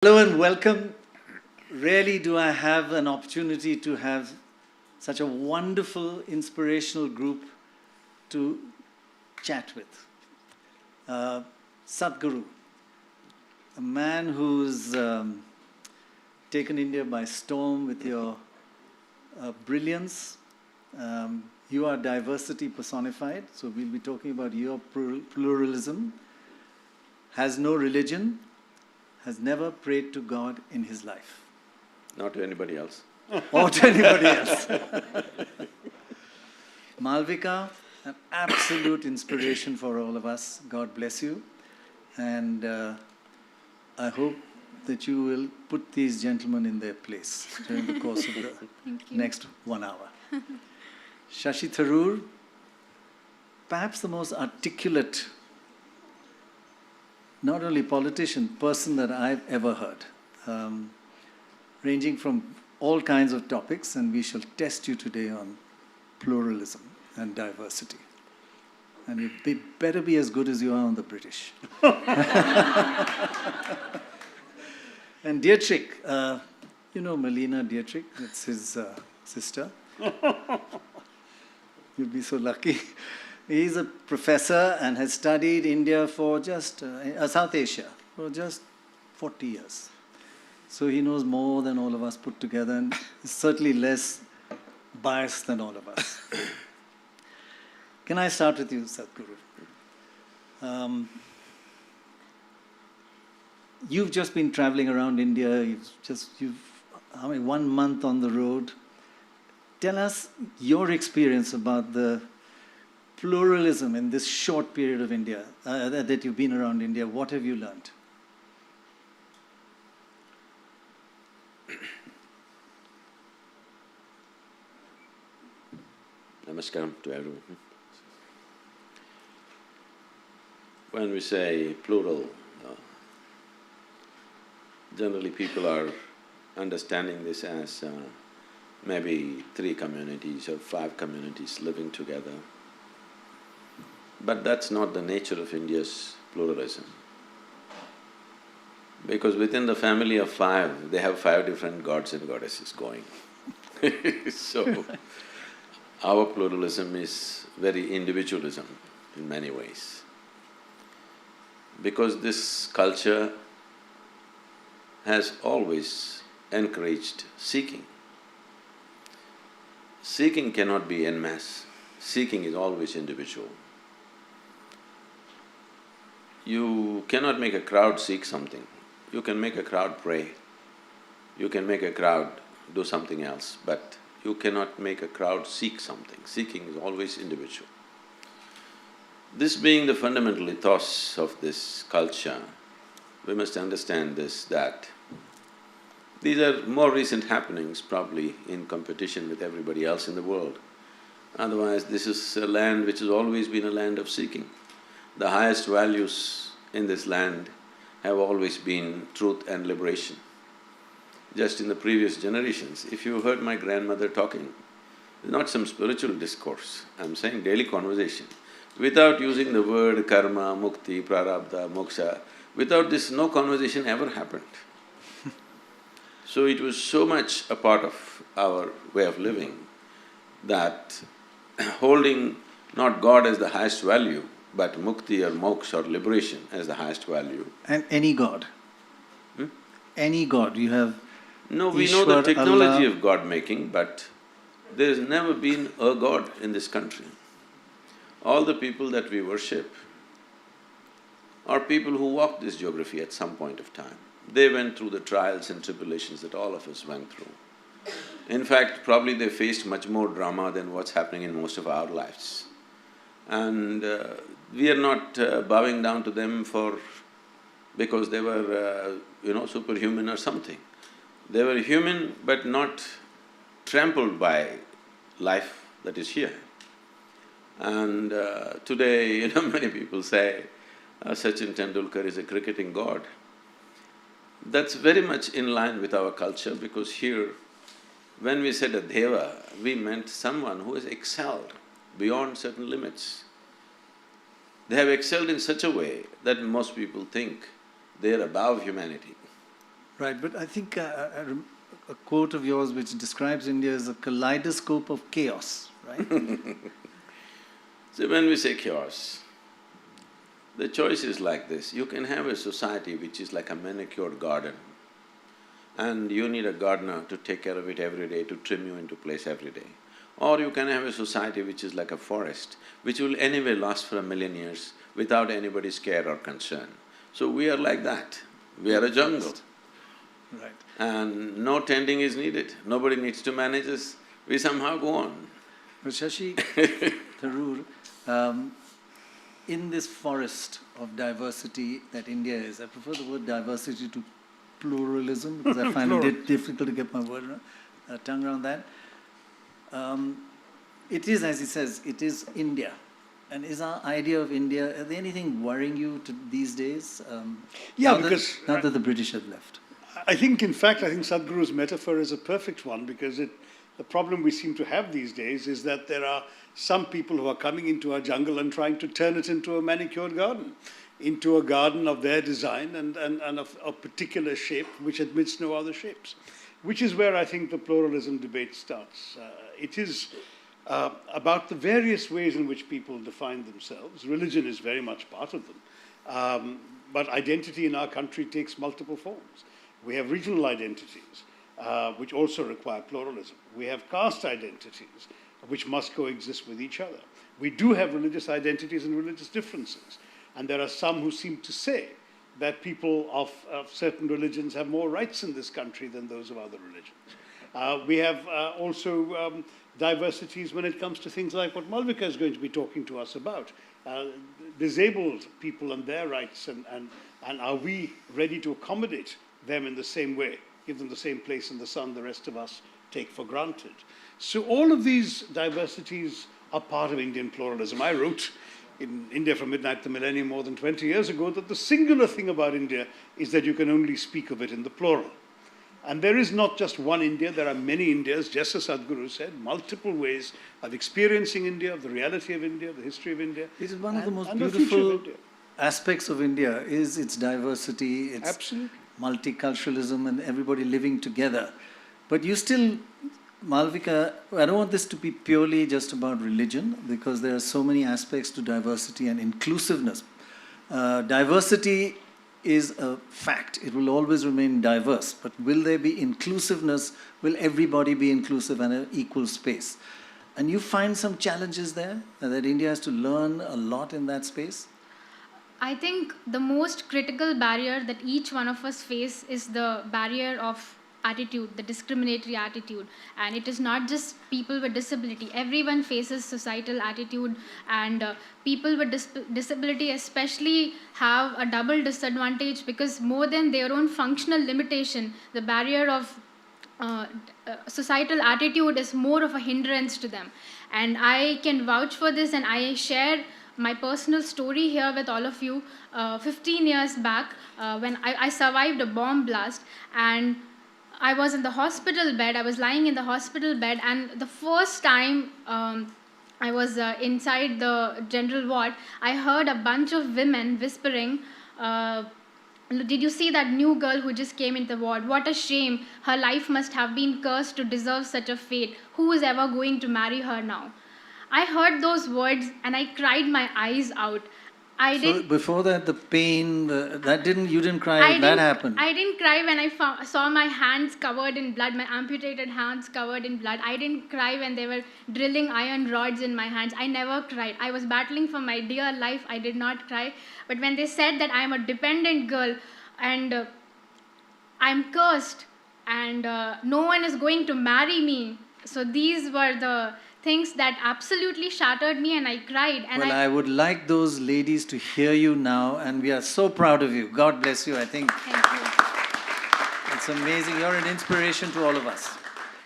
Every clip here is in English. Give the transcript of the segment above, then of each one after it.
Hello and welcome. Rarely do I have an opportunity to have such a wonderful, inspirational group to chat with. Sadhguru, a man who's taken India by storm with your brilliance. You are diversity personified, so we'll be talking about your pluralism. Has no religion, has never prayed to God in his life. Not to anybody else. Or to anybody else. Malvika, an absolute inspiration for all of us. God bless you. And I hope that you will put these gentlemen in their place during the course of the next 1 hour. Shashi Tharoor, perhaps the most articulate, not only politician, person that I've ever heard, ranging from all kinds of topics, and we shall test you today on pluralism and diversity. And you better be as good as you are on the British. And Dietrich, you know Melina Dietrich, it's his sister. You'll be so lucky. He's a professor and has studied India for just, South Asia, for just 40 years. So he knows more than all of us put together and is certainly less biased than all of us. Can I start with you, Sadhguru? You've just been traveling around India, how many, 1 month on the road. Tell us your experience about the pluralism in this short period of India, that you've been around India. What have you learned? Namaskaram to everyone. When we say plural, generally people are understanding this as maybe 3 communities or 5 communities living together. But that's not the nature of India's pluralism. Because within the family of 5, they have 5 different gods and goddesses going. So, our pluralism is very individualism in many ways. Because this culture has always encouraged seeking. Seeking cannot be en masse, seeking is always individual. You cannot make a crowd seek something. You can make a crowd pray, you can make a crowd do something else, but you cannot make a crowd seek something. Seeking is always individual. This being the fundamental ethos of this culture, we must understand this, that these are more recent happenings probably in competition with everybody else in the world. Otherwise, this is a land which has always been a land of seeking. The highest values in this land have always been truth and liberation. Just in the previous generations, if you heard my grandmother talking, not some spiritual discourse, I'm saying daily conversation, without using the word karma, mukti, prarabdha, moksha, without this no conversation ever happened. So it was so much a part of our way of living that holding not God as the highest value, but mukti or moksha or liberation as the highest value. And any God? Any God, you have… No, we know the Ishwar, technology Allah. of God-making, but there's never been a God in this country. All the people that we worship are people who walked this geography at some point of time. They went through the trials and tribulations that all of us went through. In fact, probably they faced much more drama than what's happening in most of our lives. And we are not bowing down to them because they were, superhuman or something. They were human but not trampled by life that is here. And today, many people say, Sachin Tendulkar is a cricketing god. That's very much in line with our culture, because here, when we said a deva, we meant someone who has excelled beyond certain limits. They have excelled in such a way that most people think they're above humanity. Right, but I think a quote of yours which describes India as a kaleidoscope of chaos, right? So when we say chaos, the choice is like this. You can have a society which is like a manicured garden, and you need a gardener to take care of it every day, to trim you into place every day. Or you can have a society which is like a forest, which will anyway last for 1,000,000 years without anybody's care or concern. So we are like that. We are a jungle. Right. And no tending is needed. Nobody needs to manage us. We somehow go on. But Shashi Tharoor, in this forest of diversity that India is, I prefer the word diversity to pluralism because I find it difficult to get my tongue around that. It is, as he says, it is India. And is our idea of India, is there anything worrying you these days? Yeah, now that the British have left. I think, in fact, Sadhguru's metaphor is a perfect one, because the problem we seem to have these days is that there are some people who are coming into our jungle and trying to turn it into a manicured garden, into a garden of their design and of a particular shape which admits no other shapes, which is where I think the pluralism debate starts. It is about the various ways in which people define themselves. Religion is very much part of them. But identity in our country takes multiple forms. We have regional identities, which also require pluralism. We have caste identities, which must coexist with each other. We do have religious identities and religious differences. And there are some who seem to say that people of certain religions have more rights in this country than those of other religions. We have also diversities when it comes to things like what Malvika is going to be talking to us about, disabled people and their rights, and are we ready to accommodate them in the same way, give them the same place in the sun the rest of us take for granted. So all of these diversities are part of Indian pluralism. I wrote in India from Midnight to Millennium more than 20 years ago that the singular thing about India is that you can only speak of it in the plural. And there is not just one India, there are many Indias, just as Sadhguru said, multiple ways of experiencing India, of the reality of India, the history of India. It is one of the most beautiful aspects of India is its diversity, its Absolutely. multiculturalism and everybody living together. But you still, Malvika, I don't want this to be purely just about religion, because there are so many aspects to diversity and inclusiveness. Diversity is a fact. It will always remain diverse. But will there be inclusiveness? Will everybody be inclusive and an equal space? And you find some challenges there, that India has to learn a lot in that space? I think the most critical barrier that each one of us face is the barrier of attitude, the discriminatory attitude. And it is not just people with disability. Everyone faces societal attitude, and people with disability especially have a double disadvantage, because more than their own functional limitation, the barrier of societal attitude is more of a hindrance to them. And I can vouch for this, and I share my personal story here with all of you. 15 years back, when I survived a bomb blast, and I was in the hospital bed. I was lying in the hospital bed, and the first time I was inside the general ward, I heard a bunch of women whispering, "Did you see that new girl who just came into the ward? What a shame. Her life must have been cursed to deserve such a fate. Who is ever going to marry her now?" I heard those words and I cried my eyes out. So before that, the pain, you didn't cry when that happened? I didn't cry when I saw my hands covered in blood, my amputated hands covered in blood. I didn't cry when they were drilling iron rods in my hands. I never cried. I was battling for my dear life. I did not cry. But when they said that I am a dependent girl and I'm cursed and no one is going to marry me, so these were the things that absolutely shattered me, and I cried. And I would like those ladies to hear you now, and we are so proud of you. God bless you, I think. Thank you. It's amazing. You're an inspiration to all of us.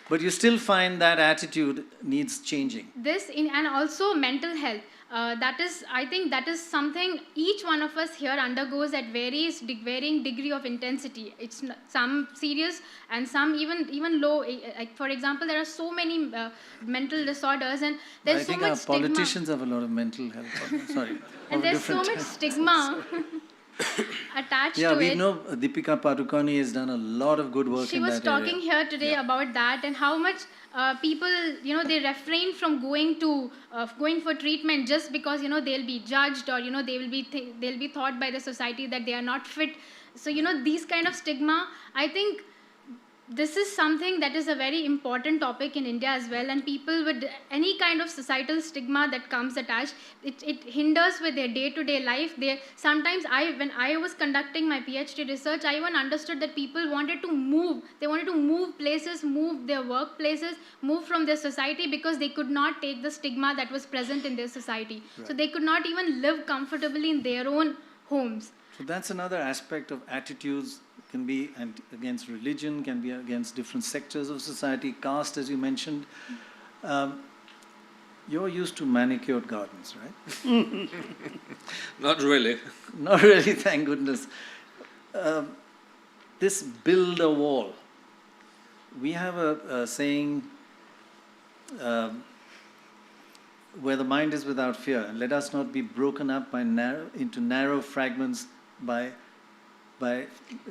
But you still find that attitude needs changing. And also mental health. I think that is something each one of us here undergoes at varying degree of intensity. It's some serious and some even low. Like for example, there are so many mental disorders, and there's so much stigma. I think our politicians have a lot of mental health problems. Sorry. And there's so much stigma attached Yeah, to we it. know Deepika Padukone has done a lot of good work She in was that area. talking here today Yeah. about that and how much people, they refrain from going for treatment just because they'll be judged, or they'll be thought by the society that they are not fit. So these kind of stigma, I think this is something that is a very important topic in India as well, and people with any kind of societal stigma that comes attached, it hinders with their day-to-day life. Sometimes when I was conducting my PhD research, I even understood that people wanted to move. They wanted to move places, move their workplaces, move from their society because they could not take the stigma that was present in their society. Right. So they could not even live comfortably in their own homes. So that's another aspect of attitudes. Can be against religion, can be against different sectors of society, caste, as you mentioned. You're used to manicured gardens, right? Not really. Not really, thank goodness. This build a wall. We have a saying, where the mind is without fear, and let us not be broken up into narrow fragments by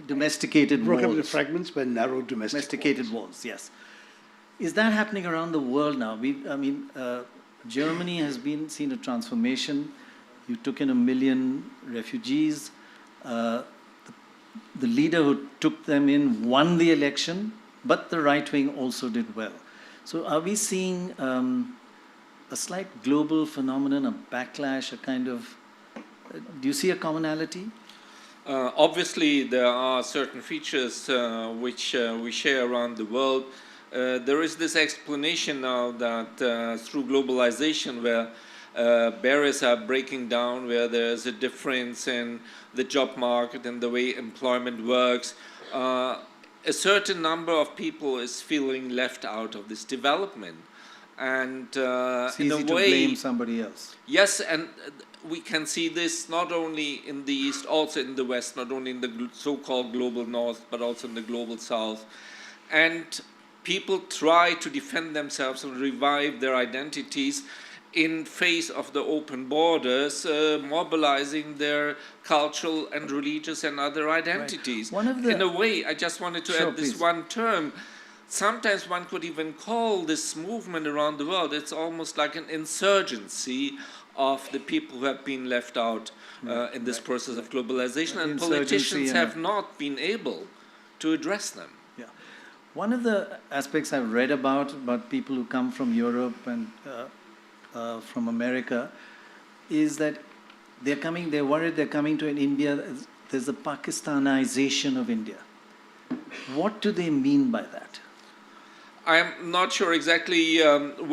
domesticated Broken up walls. into fragments by narrow Domesticated walls, yes. Is that happening around the world now? Germany has seen a transformation. You took in 1 million refugees. The leader who took them in won the election, but the right wing also did well. So are we seeing a slight global phenomenon, a backlash, a kind of... do you see a commonality? Obviously, there are certain features which we share around the world. There is this explanation now that through globalization, where barriers are breaking down, where there's a difference in the job market and the way employment works, a certain number of people is feeling left out of this development. And It's in easy a to way, blame somebody else. yes, and we can see this not only in the East, also in the West, not only in the so-called global North, but also in the global South. And people try to defend themselves and revive their identities in face of the open borders, mobilizing their cultural and religious and other identities. One of the- In a way, I just wanted to Sure, add this please. one term. Sometimes one could even call this movement around the world, it's almost like an insurgency of the people who have been left out in this process of globalization, and Insurgency politicians and have not been able to address them. Yeah. One of the aspects I've read about people who come from Europe and from America is that they're worried they're coming to India, there's a Pakistanization of India. What do they mean by that? I'm not sure exactly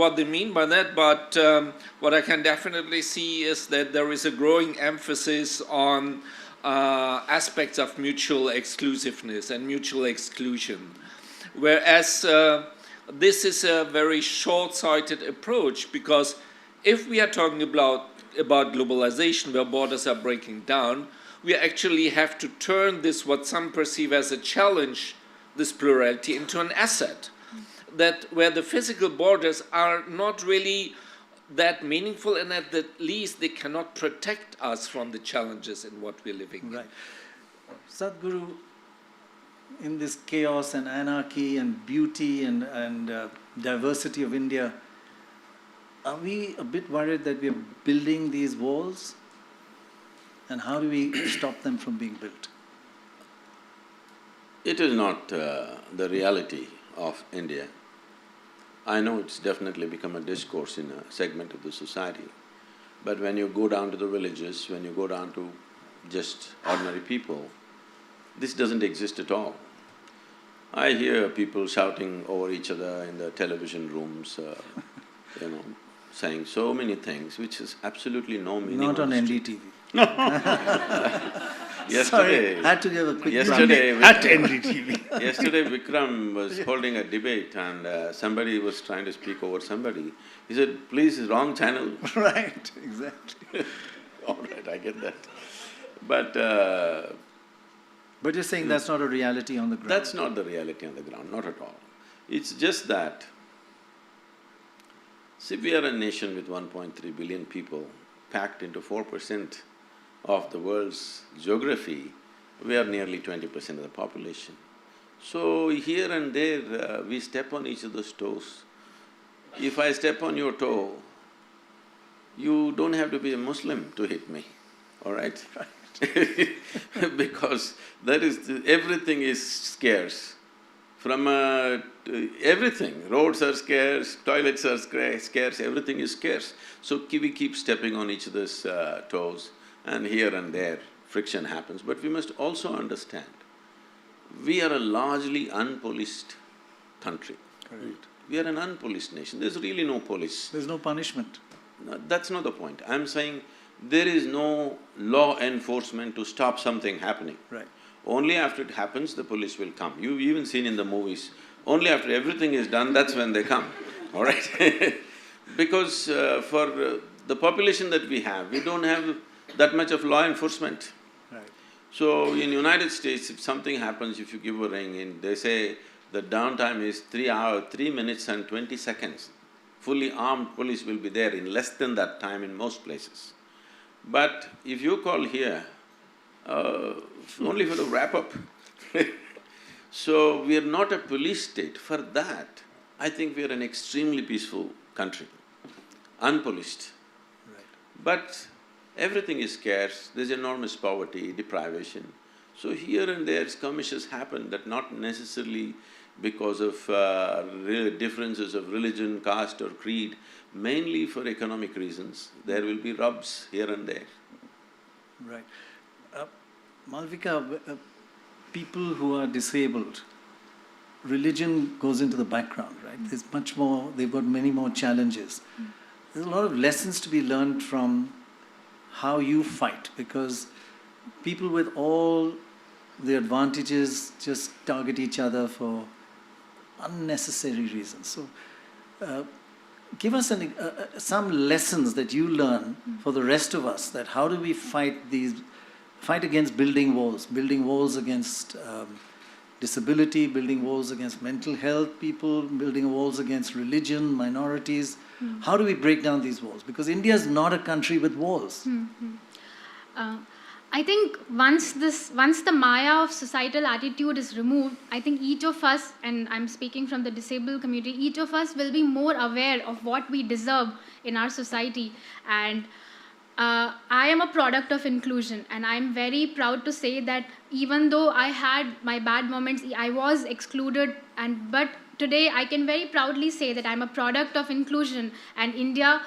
what they mean by that, but what I can definitely see is that there is a growing emphasis on aspects of mutual exclusiveness and mutual exclusion. Whereas this is a very short-sighted approach, because if we are talking about globalization where borders are breaking down, we actually have to turn this, what some perceive as a challenge, this plurality, into an asset. That where the physical borders are not really that meaningful, and at the least they cannot protect us from the challenges in what we're living in. Right. Sadhguru, in this chaos and anarchy and beauty and diversity of India, are we a bit worried that we're building these walls? And how do we stop them from being built? It is not the reality of India. I know it's definitely become a discourse in a segment of the society, but when you go down to the villages, when you go down to just ordinary people, this doesn't exist at all. I hear people shouting over each other in the television rooms, saying so many things which is absolutely no meaning. Not on the street. NDTV. Yesterday, Sorry, had to give a quick yesterday, At NDTV. Yesterday Vikram was holding a debate and somebody was trying to speak over somebody. He said, please, wrong channel. Right, exactly. All right, I get that. But But you're saying that's not a reality on the ground? that's not the reality on the ground, not at all. It's just that, see, we are a nation with 1.3 billion people packed into 4% of the world's geography, We are nearly 20% of the population. So here and there, we step on each other's toes. If I step on your toe, you don't have to be a Muslim to hit me, all right? Because everything is scarce. From everything, roads are scarce, toilets are scarce, everything is scarce. So we keep stepping on each other's toes, and here and there friction happens. But we must also understand, we are a largely unpoliced country. Correct. We are an unpoliced nation, there's really no police. There's no punishment. No, that's not the point. I'm saying there is no law enforcement to stop something happening. Right. Only after it happens, the police will come. You've even seen in the movies, only after everything is done, that's when they come, all right? Because for the population that we have, we don't have that much of law enforcement. Right. So in United States, if something happens, if you give a ring, and they say the downtime is 3 minutes and 20 seconds. Fully armed police will be there in less than that time in most places. But if you call here, only for the wrap-up. So we are not a police state. For that, I think we are an extremely peaceful country, unpoliced. Right. But everything is scarce, there's enormous poverty, deprivation. So here and there skirmishes happen, that not necessarily because of differences of religion, caste or creed, mainly for economic reasons. There will be rubs here and there. Right. Malvika, people who are disabled, religion goes into the background, right? There's much more, they've got many more challenges. There's a lot of lessons to be learned from how you fight, because people with all the advantages just target each other for unnecessary reasons. So, give us some lessons that you learn for the rest of us, that how do we fight against building walls against disability, building walls against mental health people, building walls against religion, minorities. How do we break down these walls? Because India is not a country with walls. I think once the maya of societal attitude is removed, I think each of us, and I'm speaking from the disabled community, each of us will be more aware of what we deserve in our society. And I am a product of inclusion, and I'm very proud to say that even though I had my bad moments, I was excluded, but today I can very proudly say that I'm a product of inclusion. And India,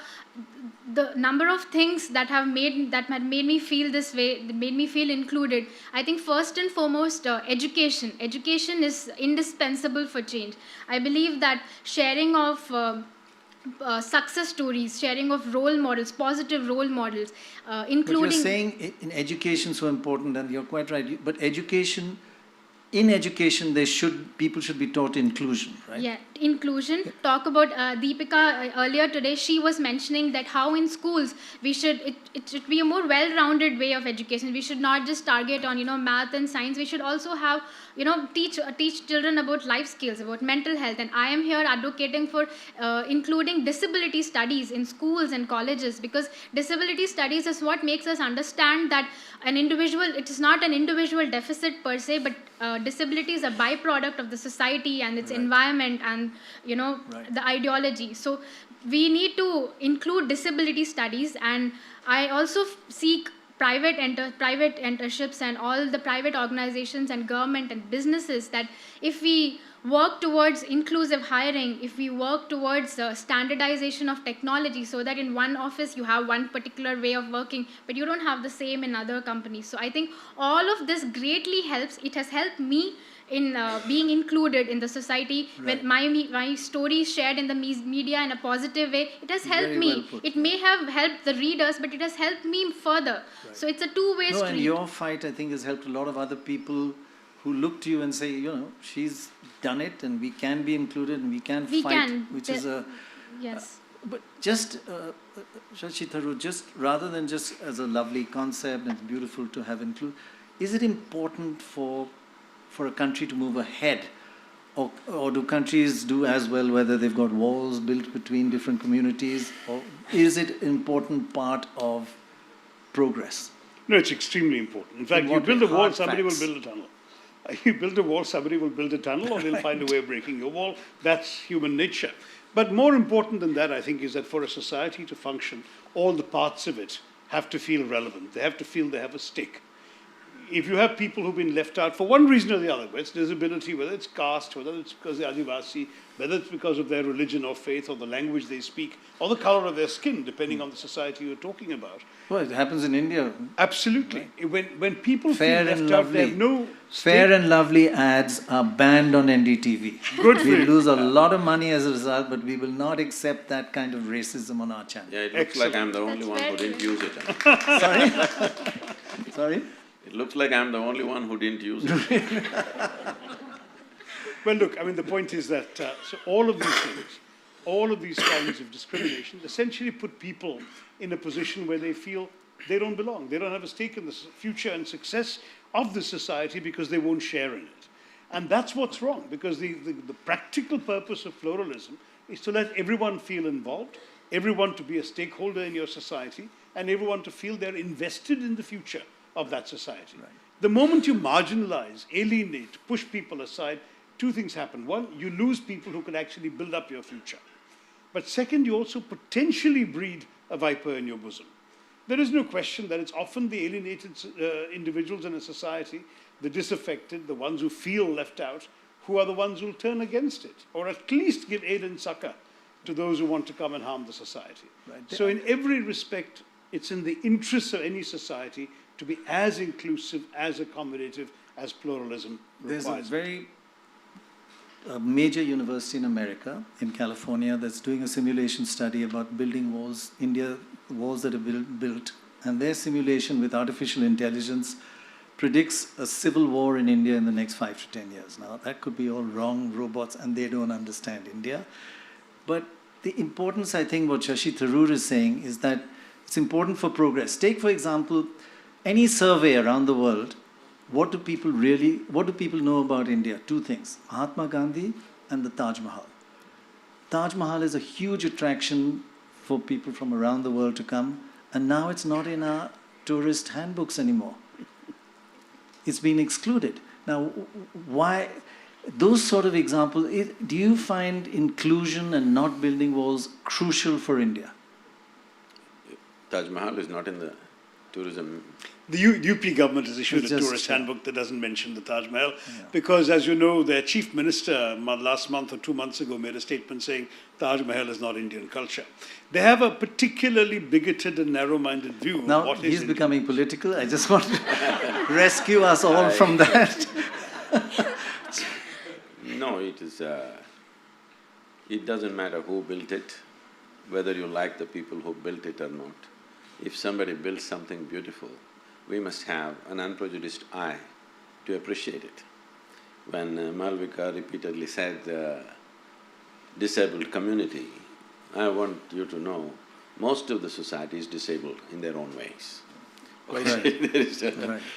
the number of things that had made me feel this way, made me feel included. I think first and foremost, education. Education is indispensable for change. I believe that sharing of success stories, sharing of role models, positive role models, including… But you're saying in education so important, and you're quite right, but in education people should be taught inclusion, right? Yeah, inclusion. Talk about Deepika earlier today, she was mentioning that how in schools it should be a more well-rounded way of education. We should not just target on math and science. We should also have teach children about life skills, about mental health. And I am here advocating for including disability studies in schools and colleges, because disability studies is what makes us understand that it is not an individual deficit per se, but disability is a byproduct of the society and its environment and the ideology. So we need to include disability studies. And I also seek private internships and all the private organizations and government and businesses, that if we work towards inclusive hiring, if we work towards standardization of technology, so that in one office you have one particular way of working, but you don't have the same in other companies. So I think all of this greatly helps. It has helped me in being included in the society. Right. When my story is shared in the media in a positive way, it has helped Very me. well put, It may have helped the readers, but it has helped me further. Right. So it's a two-way street. And your fight, I think, has helped a lot of other people who look to you and say, she's done it, and we can be included, and we can fight, which is a… Yes. But just, Shashi Tharoor, just rather than just as a lovely concept, and it's beautiful to have include, is it important for a country to move ahead? Or do countries do as well, whether they've got walls built between different communities? Or is it an important part of progress? No, it's extremely important. In fact, you what build way? a wall, Hard somebody facts. will build a tunnel. You build a wall, somebody will build a tunnel, or they'll find a way of breaking your wall. That's human nature. But more important than that, I think, is that for a society to function, all the parts of it have to feel relevant. They have to feel they have a stake. If you have people who've been left out for one reason or the other, whether it's disability, whether it's caste, whether it's because they're Adivasi, whether it's because of their religion or faith or the language they speak, or the color of their skin, depending on the society you're talking about. Well, it happens in India. Absolutely. When people Fair feel and left out, they Lovely. have no Fair stake. and Lovely ads are banned on NDTV. Good for We you. lose a lot of money as a result, but we will not accept that kind of racism on our channel. Yeah, it looks like I'm the only That's one who very didn't use it. Sorry? It looks like I'm the only one who didn't use it. Well, look, I mean, the point is that so all of these things, all of these kinds of discrimination essentially put people in a position where they feel they don't belong. They don't have a stake in the future and success of the society because they won't share in it. And that's what's wrong, because the practical purpose of pluralism is to let everyone feel involved, everyone to be a stakeholder in your society, and everyone to feel they're invested in the future of that society. Right. The moment you marginalize, alienate, push people aside, two things happen. One, you lose people who can actually build up your future. But second, you also potentially breed a viper in your bosom. There is no question that it's often the alienated individuals in a society, the disaffected, the ones who feel left out, who are the ones who will turn against it, or at least give aid and succor to those who want to come and harm the society. Right. So in every respect, it's in the interests of any society to be as inclusive, as accommodative, as pluralism There's a requires. very major university in America, in California, that's doing a simulation study about building walls, walls that are built, and their simulation with artificial intelligence predicts a civil war in India in the next 5 to 10 years. Now, that could be all wrong, robots, and they don't understand India. But the importance, I think, what Shashi Tharoor is saying is that it's important for progress. Take, for example, any survey around the world. What do people know about India? Two things: Mahatma Gandhi and the Taj Mahal. Taj Mahal is a huge attraction for people from around the world to come, and now it's not in our tourist handbooks anymore. It's been excluded. Now, why? Those sort of examples, do you find inclusion and not building walls crucial for India? Taj Mahal is not in the tourism. The UP government has issued It's a just, tourist handbook that doesn't mention the Taj Mahal because, as you know, their chief minister last month or 2 months ago made a statement saying Taj Mahal is not Indian culture. They have a particularly bigoted and narrow-minded view of Now, what is he's Indian. becoming political. I just want to rescue us all from that. No, it is… it doesn't matter who built it, whether you like the people who built it or not. If somebody builds something beautiful, we must have an unprejudiced eye to appreciate it. When Malvika repeatedly said disabled community, I want you to know, most of the society is disabled in their own ways. Right.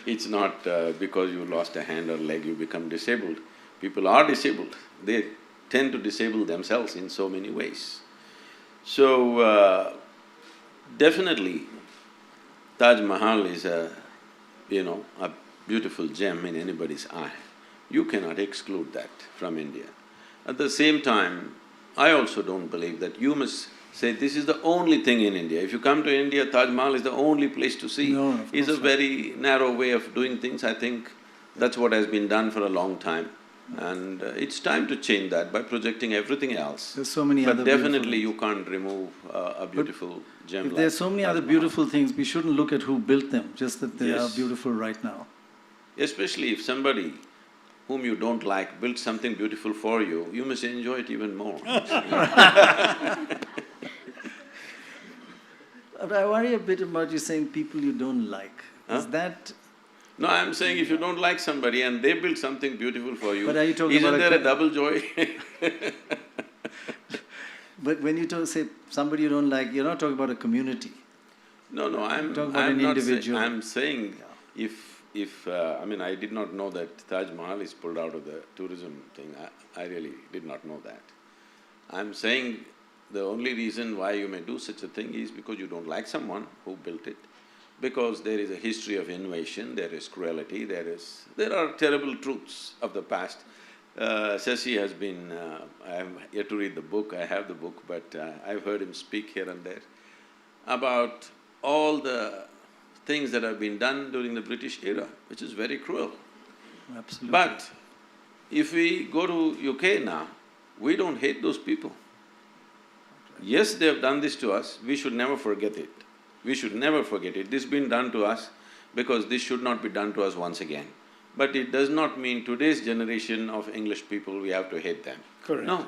It's not because you lost a hand or leg you become disabled. People are disabled. They tend to disable themselves in so many ways. So, definitely, Taj Mahal is a beautiful gem in anybody's eye. You cannot exclude that from India. At the same time, I also don't believe that you must say this is the only thing in India. If you come to India, Taj Mahal is the only place to see. No, of It's a course not. very narrow way of doing things. I think that's what has been done for a long time. And it's time to change that by projecting everything else. There's so many other But beautiful definitely things. you can't remove a beautiful gem If like there's so many Taj other Mahal. beautiful things, we shouldn't look at who built them, just that they are Yes. beautiful right now. Especially if somebody whom you don't like built something beautiful for you, you must enjoy it even more. But I worry a bit about you saying people you don't like. Is Huh? that… No, I'm saying if you don't like somebody and they build something beautiful for you, But are you talking isn't about there a double joy? But when you say somebody you don't like, you're not talking about a community. No, I'm Talk about an not individual. I'm saying I mean, I did not know that Taj Mahal is pulled out of the tourism thing. I really did not know that. I'm saying the only reason why you may do such a thing is because you don't like someone who built it, because there is a history of invasion, there is cruelty, there are terrible truths of the past. Shashi has been… I am yet to read the book, I have the book, but I've heard him speak here and there about all the things that have been done during the British era, which is very cruel. Absolutely. But if we go to UK now, we don't hate those people. Yes, they have done this to us, we should never forget it. We should never forget it. This has been done to us because this should not be done to us once again. But it does not mean today's generation of English people, we have to hate them. Correct. No,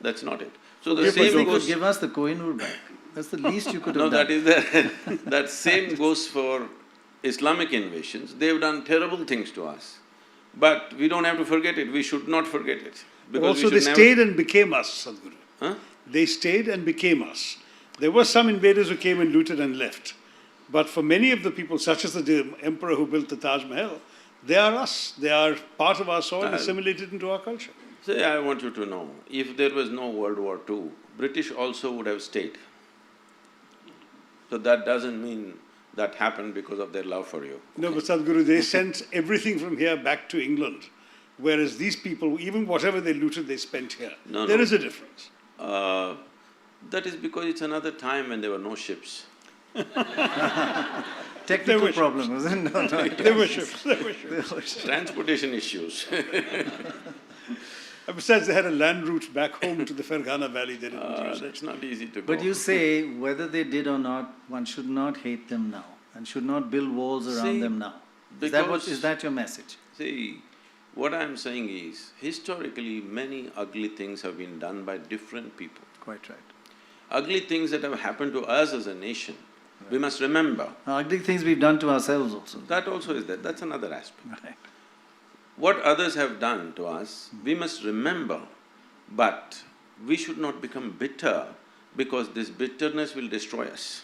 that's not it. So the If same they could goes… give us the Kohinoor back, that's the least you could have No, done. that is the… that same goes for Islamic invasions. They've done terrible things to us. But we don't have to forget it, we should not forget it. But Because also we they should stayed and became us, Sadhguru. Huh? They stayed and became us. There were some invaders who came and looted and left. But for many of the people, such as the emperor who built the Taj Mahal, they are us. They are part of our soil, assimilated into our culture. Say, I want you to know, if there was no World War II, British also would have stayed. So that doesn't mean that happened because of their love for you. No, but Sadhguru, they sent everything from here back to England, whereas these people, even whatever they looted, they spent here. No, There no. is a difference. That is because it's another time when there were no ships. Technical were problem, was it? No, no. There were ships, there were ships. Transportation issues. And besides, they had a land route back home to the Fergana Valley, they didn't use it. That's not easy to go. But you say, whether they did or not, one should not hate them now and should not build walls around See, them now. because… Is that your message? See, what I'm saying is, historically many ugly things have been done by different people. Quite right. Ugly things that have happened to us as a nation, we must remember. Ugly things we've done to ourselves also. That also is there, that's another aspect. Right. What others have done to us, we must remember, but we should not become bitter because this bitterness will destroy us.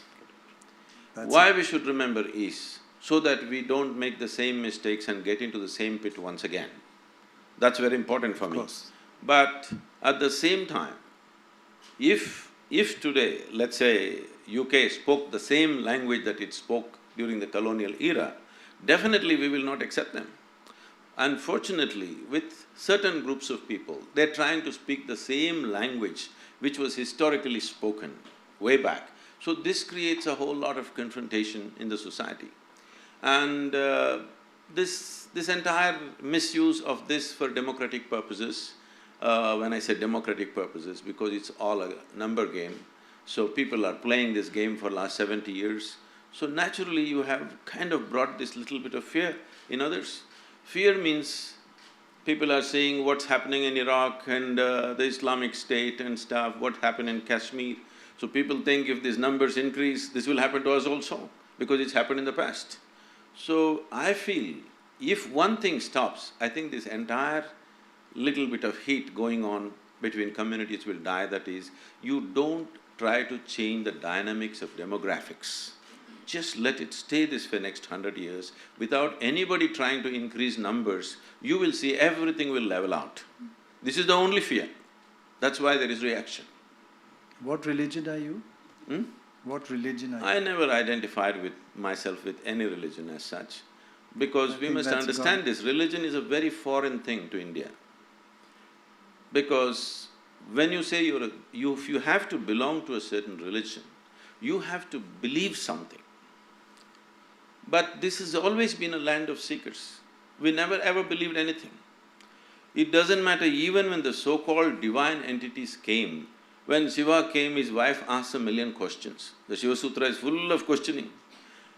That's Why we should remember is so that we don't make the same mistakes and get into the same pit once again. That's very important for me. course. But at the same time, if today, let's say, UK spoke the same language that it spoke during the colonial era, definitely we will not accept them. Unfortunately, with certain groups of people, they're trying to speak the same language which was historically spoken way back. So this creates a whole lot of confrontation in the society. And this entire misuse of this for democratic purposes, when I say democratic purposes, because it's all a number game, so people are playing this game for last 70 years. So naturally you have kind of brought this little bit of fear in others. Fear means people are seeing what's happening in Iraq and the Islamic State and stuff, what happened in Kashmir. So people think if these numbers increase, this will happen to us also, because it's happened in the past. So I feel if one thing stops, I think this entire little bit of heat going on between communities will die, that is, you don't try to change the dynamics of demographics. Just let it stay this for next 100 years, without anybody trying to increase numbers, you will see everything will level out. This is the only fear. That's why there is reaction. What religion are you? Hmm? What religion are you? I never identified with myself with any religion as such, because we think must that's understand gone. this, religion is a very foreign thing to India. Because when you say if you have to belong to a certain religion, you have to believe something. But this has always been a land of seekers. We never ever believed anything. It doesn't matter, even when the so-called divine entities came, when Shiva came, his wife asked 1,000,000 questions. The Shiva Sutra is full of questioning.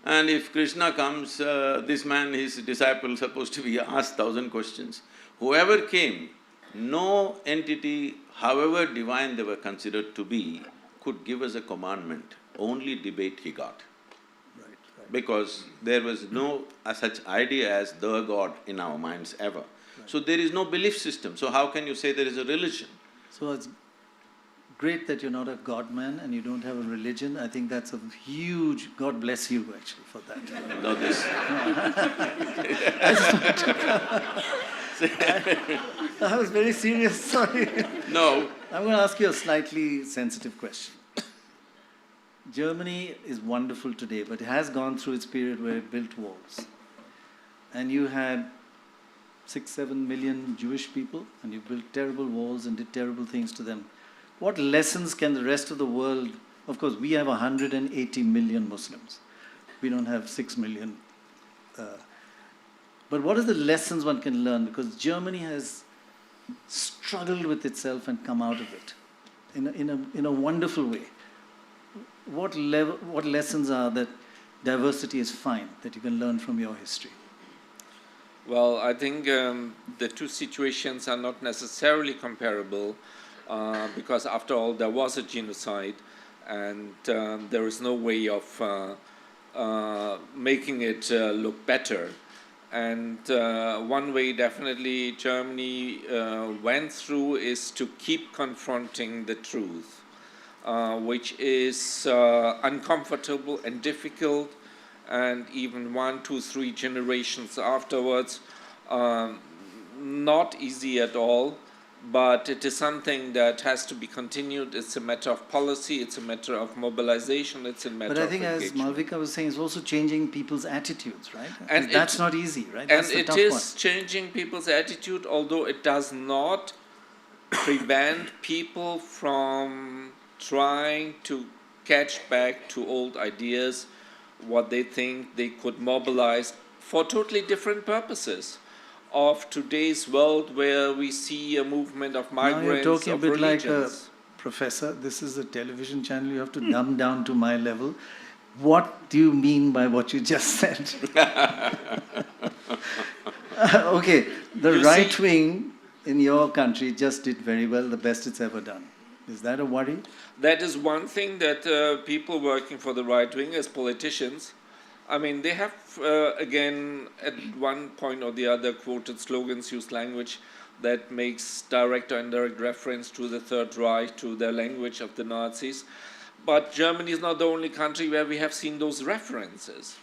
And if Krishna comes, this man, his disciple, supposed to be asked 1,000 questions. Whoever came, no entity, however divine they were considered to be, could give us a commandment. Only debate he got. Because there was no such idea as the God in our minds ever. So there is no belief system, so how can you say there is a religion? So it's great that you're not a God man and you don't have a religion. I think that's a huge… God bless you actually for that. No, this… I was very serious, sorry. No, I'm going to ask you a slightly sensitive question. Germany is wonderful today, but it has gone through its period where it built walls. And you had 6-7 million Jewish people, and you built terrible walls and did terrible things to them. What lessons can the rest of the world, of course, we have 180 million Muslims. We don't have 6 million. But what are the lessons one can learn? Because Germany has struggled with itself and come out of it in a wonderful way. What lessons are that diversity is fine, that you can learn from your history? Well, I think the two situations are not necessarily comparable because after all there was a genocide and there is no way of making it look better. And one way definitely Germany went through is to keep confronting the truth, which is uncomfortable and difficult, and even 1, 2, 3 generations afterwards, not easy at all, but it is something that has to be continued. It's a matter of policy, it's a matter of mobilization, it's a matter of But I think, of as Malvika was saying, it's also changing people's attitudes, right? And that's not easy, right? And that's the it tough is one. changing people's attitude, although it does not prevent people from trying to catch back to old ideas, what they think they could mobilize for totally different purposes of today's world, where we see a movement of migrants, now you're talking of a bit like a religions. professor. This is a television channel. You have to dumb down to my level. What do you mean by what you just said? Okay, the You right see- wing in your country just did very well, the best it's ever done. Is that a worry? That is one thing that people working for the right wing as politicians, I mean, they have, again, at one point or the other, quoted slogans, used language that makes direct or indirect reference to the Third Reich, to the language of the Nazis. But Germany is not the only country where we have seen those references.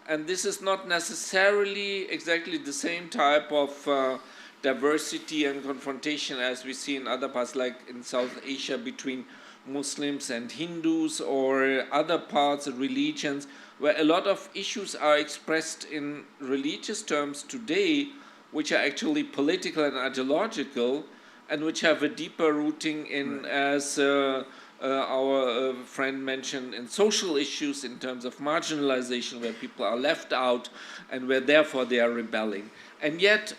And this is not necessarily exactly the same type of diversity and confrontation as we see in other parts, like in South Asia, between Muslims and Hindus, or other parts of religions, where a lot of issues are expressed in religious terms today, which are actually political and ideological, and which have a deeper rooting in, as our friend mentioned, in social issues in terms of marginalization, where people are left out and where therefore they are rebelling. And yet,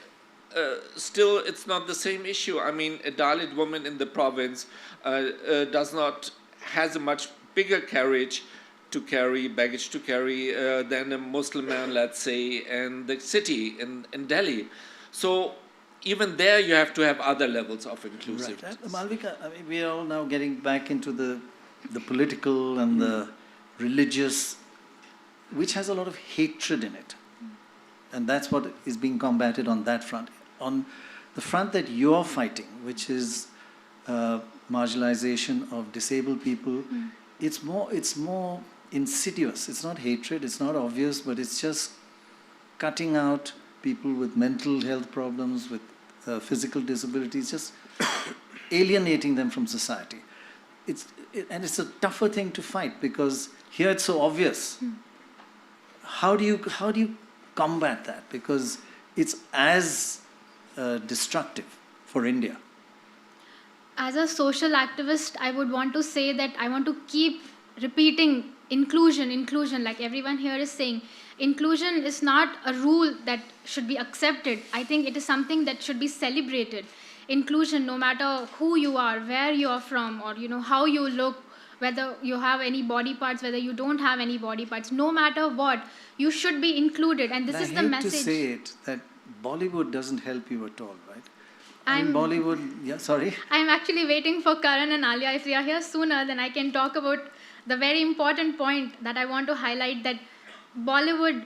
still, it's not the same issue. I mean, a Dalit woman in the province has a much bigger baggage to carry than a Muslim man, let's say, in the city, in Delhi. So even there you have to have other levels of inclusivity. Right. Malvika, I mean, we are all now getting back into the political and the religious, which has a lot of hatred in it. And that's what is being combated on that front. On the front that you're fighting, which is marginalization of disabled people, it's more insidious. It's not hatred, it's not obvious, but it's just cutting out people with mental health problems, with physical disabilities, just alienating them from society. And it's a tougher thing to fight, because here it's so obvious. How do you combat that? Because it's as destructive for India. As a social activist, I would want to say that I want to keep repeating inclusion, like everyone here is saying. Inclusion is not a rule that should be accepted. I think it is something that should be celebrated. Inclusion, no matter who you are, where you are from, or how you look, whether you have any body parts, whether you don't have any body parts, no matter what, you should be included. And this is the message. I hate to say it, that Bollywood doesn't help you at all, right? Bollywood, yeah, sorry. I'm actually waiting for Karan and Alia. If they are here sooner, then I can talk about the very important point that I want to highlight, that Bollywood,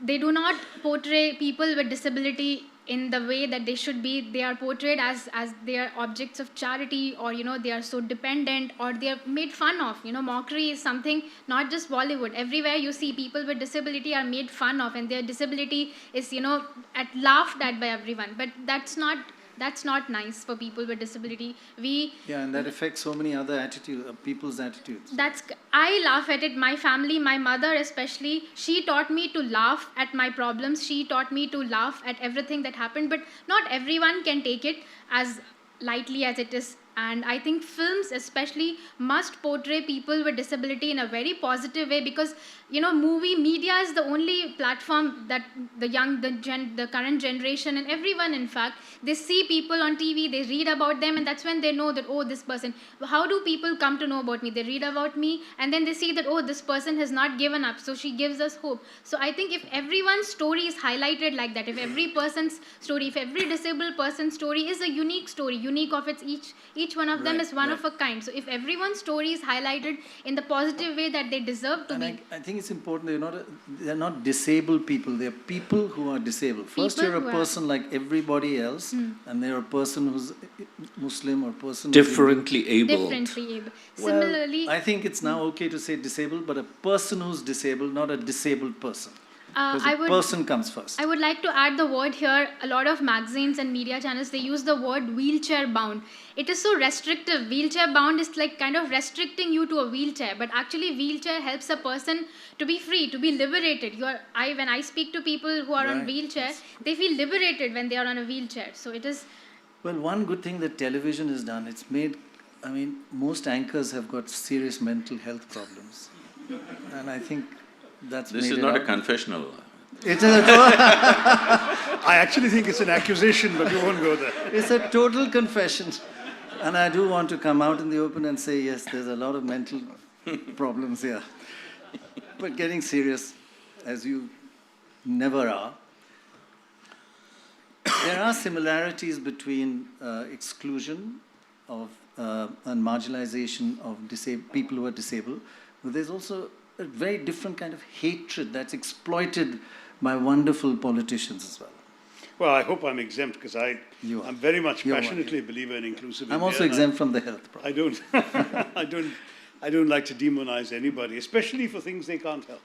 they do not portray people with disability in the way that they should be. They are portrayed as they are objects of charity, or they are so dependent, or they are made fun of. Mockery is something, not just Bollywood. Everywhere you see people with disability are made fun of, and their disability is laughed at by everyone. But that's not That's not nice for people with disability. Yeah, and that affects so many other people's attitudes. I laugh at it. My family, my mother especially, she taught me to laugh at my problems. She taught me to laugh at everything that happened, but not everyone can take it as lightly as it is. And I think films especially must portray people with disability in a very positive way, because movie media is the only platform that the current generation and everyone, in fact, they see people on TV, they read about them, and that's when they know that, oh, this person, how do people come to know about me? They read about me and then they see that, oh, this person has not given up, so she gives us hope. So I think if everyone's story is highlighted like that, if every person's story, if every disabled person's story is a unique story, unique of its each one of them is one of a kind. So if everyone's story is highlighted in the positive way that they deserve to be. I think it's important they're not disabled people, they're people who are disabled. First you're a person like everybody else, and they're a person who's Muslim or person Differently able. Similarly, I think it's now okay to say disabled, but a person who's disabled, not a disabled person. Because a person comes first. I would like to add the word here. A lot of magazines and media channels, they use the word wheelchair bound. It is so restrictive. Wheelchair bound is like kind of restricting you to a wheelchair, but actually wheelchair helps a person to be free, to be liberated. When I speak to people who are on wheelchair, they feel liberated when they are on a wheelchair. So it is. Well, one good thing that television has done, it's made, most anchors have got serious mental health problems. And I think that's This is not a confessional. It is I actually think it's an accusation, but we won't go there. It's a total confession. And I do want to come out in the open and say, yes, there's a lot of mental problems here. But getting serious, as you never are, there are similarities between exclusion of and marginalization of people who are disabled, but there's also a very different kind of hatred that's exploited by wonderful politicians as well. Well, I hope I'm exempt, because I'm very much passionately a believer in inclusive India. I'm also exempt from the health problem. I don't like to demonize anybody, especially for things they can't help.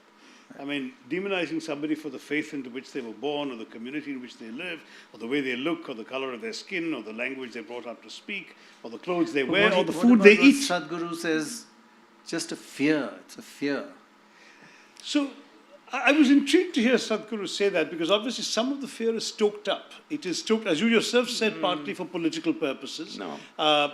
Demonizing somebody for the faith into which they were born, or the community in which they live, or the way they look, or the color of their skin, or the language they're brought up to speak, or the clothes they wear, or the food they eat. Sadhguru says, just a fear. It's a fear. So I was intrigued to hear Sadhguru say that, because obviously some of the fear is stoked up. It is stoked, as you yourself said, partly for political purposes. No.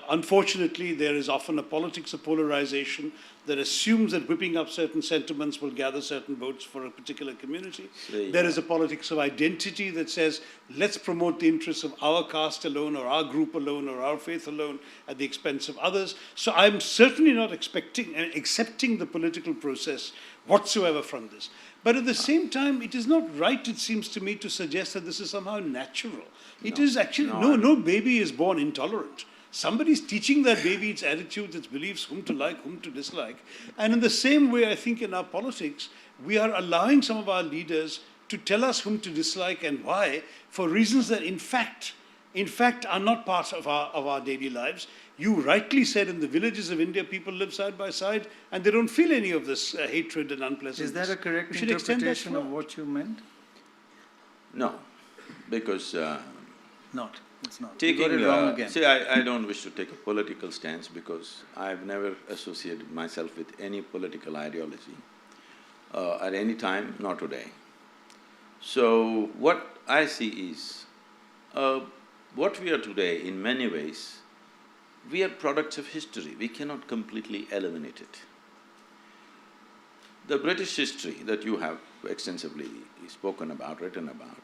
Unfortunately, there is often a politics of polarization that assumes that whipping up certain sentiments will gather certain votes for a particular community. There is a politics of identity that says, let's promote the interests of our caste alone, or our group alone, or our faith alone, at the expense of others. So I'm certainly not accepting the political process whatsoever from this. But at the same time, it is not right, it seems to me, to suggest that this is somehow natural. It is actually, no baby is born intolerant. Somebody's teaching that baby its attitudes, its beliefs, whom to like, whom to dislike. And in the same way, I think in our politics, we are allowing some of our leaders to tell us whom to dislike and why, for reasons that in fact are not part of our daily lives. You rightly said, in the villages of India, people live side by side and they don't feel any of this hatred and unpleasantness. Is that a correct interpretation of what you meant? No, because It's not. taking, you got it wrong again. See, I don't wish to take a political stance, because I've never associated myself with any political ideology at any time, not today. So what I see is, what we are today, in many ways, we are products of history. We cannot completely eliminate it. The British history that you have extensively spoken about, written about,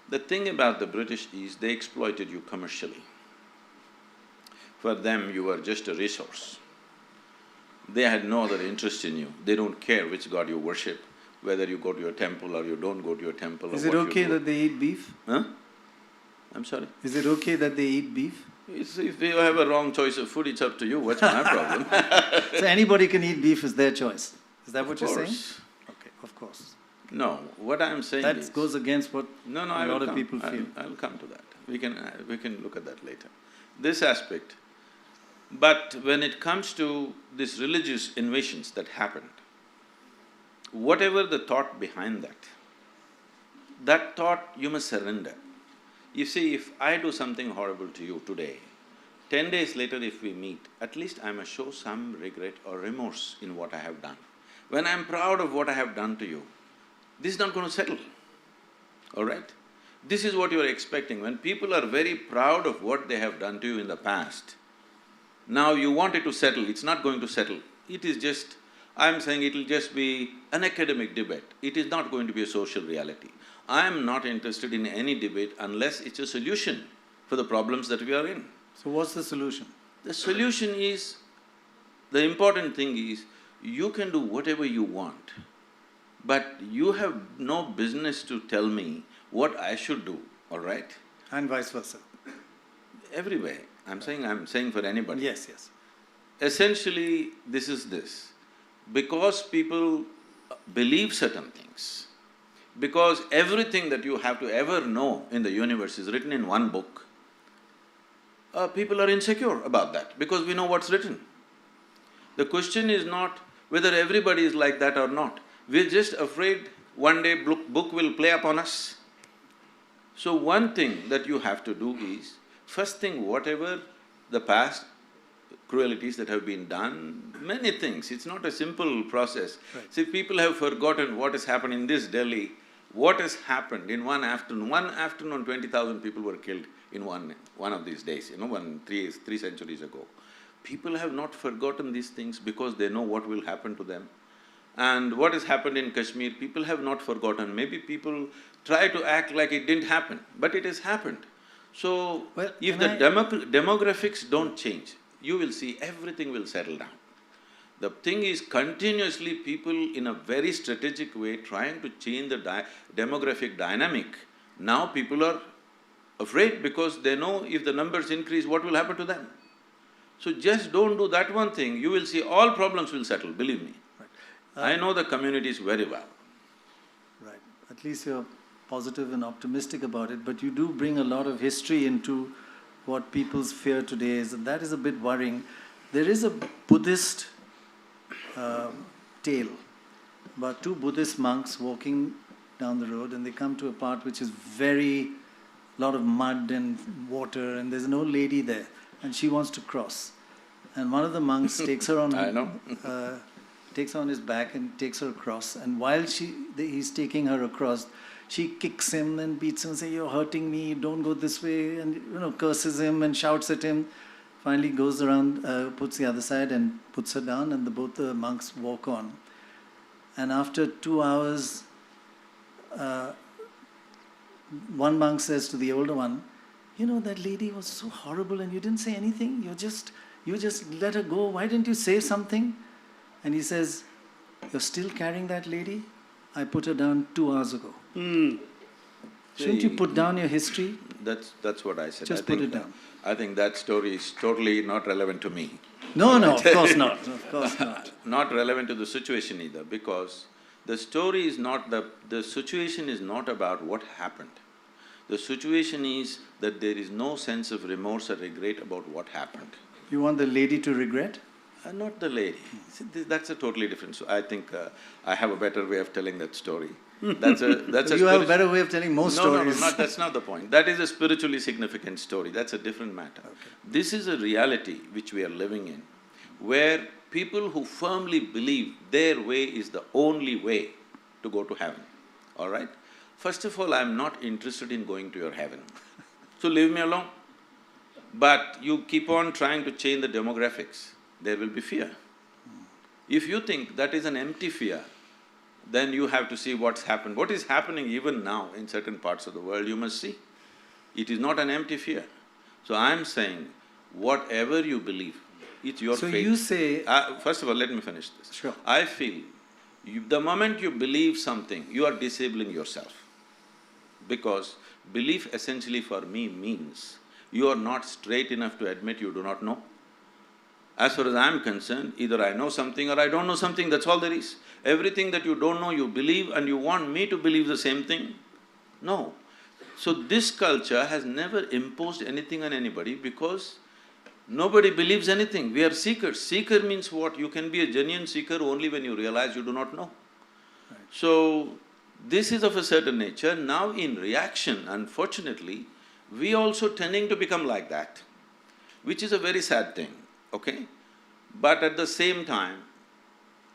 the thing about the British is they exploited you commercially. For them, you were just a resource. They had no other interest in you. They don't care which god you worship, whether you go to a temple or you don't go to a temple. Is it okay that they eat beef? Huh? I'm sorry? Is it okay that they eat beef? If you have a wrong choice of food, it's up to you. What's my problem? So anybody can eat beef, is their choice. Is that what you're saying? Okay, of course. No, what I'm saying That is… goes against what a lot of people feel. I'll come to that. We can look at that later. This aspect. But when it comes to these religious invasions that happened, whatever the thought behind that thought you must surrender. You see, if I do something horrible to you today, 10 days later if we meet, at least I must show some regret or remorse in what I have done. When I'm proud of what I have done to you, this is not going to settle, all right? This is what you are expecting. When people are very proud of what they have done to you in the past, now you want it to settle, it's not going to settle. It is just… I'm saying it'll just be an academic debate. It is not going to be a social reality. I'm not interested in any debate unless it's a solution for the problems that we are in. So what's the solution? The solution is… the important thing is, you can do whatever you want, but you have no business to tell me what I should do, all right? And vice versa. Everywhere. I'm saying for anybody. Yes, yes. Essentially, this is this. Because people believe certain things, because everything that you have to ever know in the universe is written in one book, people are insecure about that because we know what's written. The question is not whether everybody is like that or not. We're just afraid one day book will play upon us. So one thing that you have to do is, first thing, whatever the past cruelties that have been done, many things, it's not a simple process. Right. See, people have forgotten what has happened in this Delhi, what has happened in one afternoon. One afternoon, 20,000 people were killed in one of these days, three centuries ago. People have not forgotten these things because they know what will happen to them. And what has happened in Kashmir, people have not forgotten. Maybe people try to act like it didn't happen, but it has happened. So, Well, if the demographics don't change, you will see everything will settle down. The thing is, continuously people in a very strategic way trying to change the demographic dynamic. Now people are afraid because they know if the numbers increase, what will happen to them? So just don't do that one thing, you will see all problems will settle, believe me. Right. I know the communities very well. Right. At least you're positive and optimistic about it, but you do bring a lot of history into what people's fear today is, and that is a bit worrying. There is a Buddhist tale about two Buddhist monks walking down the road, and they come to a part which is lot of mud and water, and there's an old lady there, and she wants to cross. And one of the monks takes her on… I know. takes her on his back and takes her across, and while he's taking her across, she kicks him and beats him and says, "You're hurting me, don't go this way," and curses him and shouts at him. Finally goes around, puts the other side and puts her down, and both the monks walk on. And after 2 hours, one monk says to the older one, "That lady was so horrible and you didn't say anything, you just let her go, why didn't you say something?" And he says, "You're still carrying that lady? I put her down 2 hours ago." Shouldn't you put down your history? That's what I said. Just put it down. I think that story is totally not relevant to me. No, of course not, of course not. Not relevant to the situation either, because the story is not… the situation is not about what happened. The situation is that there is no sense of remorse or regret about what happened. You want the lady to regret? Not the lady. See, that's a totally different… I think I have a better way of telling that story. That's a… You have a better way of telling most stories. No, that's not the point. That is a spiritually significant story, that's a different matter. Okay. This is a reality which we are living in, where people who firmly believe their way is the only way to go to heaven, all right? First of all, I'm not interested in going to your heaven, so leave me alone. But you keep on trying to change the demographics, there will be fear. If you think that is an empty fear, then you have to see what's happened. What is happening even now in certain parts of the world, you must see. It is not an empty fear. So I'm saying, whatever you believe, it's your faith. So you say… First of all, let me finish this. Sure. I feel, the moment you believe something, you are disabling yourself. Because belief essentially for me means you are not straight enough to admit you do not know. As far as I'm concerned, either I know something or I don't know something, that's all there is. Everything that you don't know, you believe, and you want me to believe the same thing? No. So this culture has never imposed anything on anybody because nobody believes anything. We are seekers. Seeker means what? You can be a genuine seeker only when you realize you do not know. So, this is of a certain nature. Now in reaction, unfortunately, we also tending to become like that, which is a very sad thing, okay? But at the same time,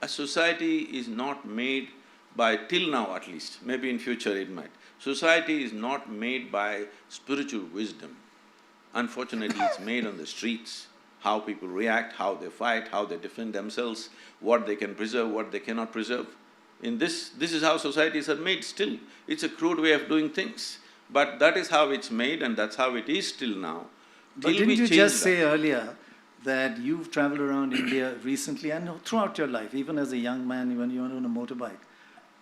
a society is not made by, till now at least, maybe in future it might, society is not made by spiritual wisdom. Unfortunately, it's made on the streets, how people react, how they fight, how they defend themselves, what they can preserve, what they cannot preserve. In this is how societies are made still. It's a crude way of doing things, but that is how it's made and that's how it is still now. But Till we didn't you change just that- say earlier that you've traveled around India recently and throughout your life, even as a young man, when you were on a motorbike,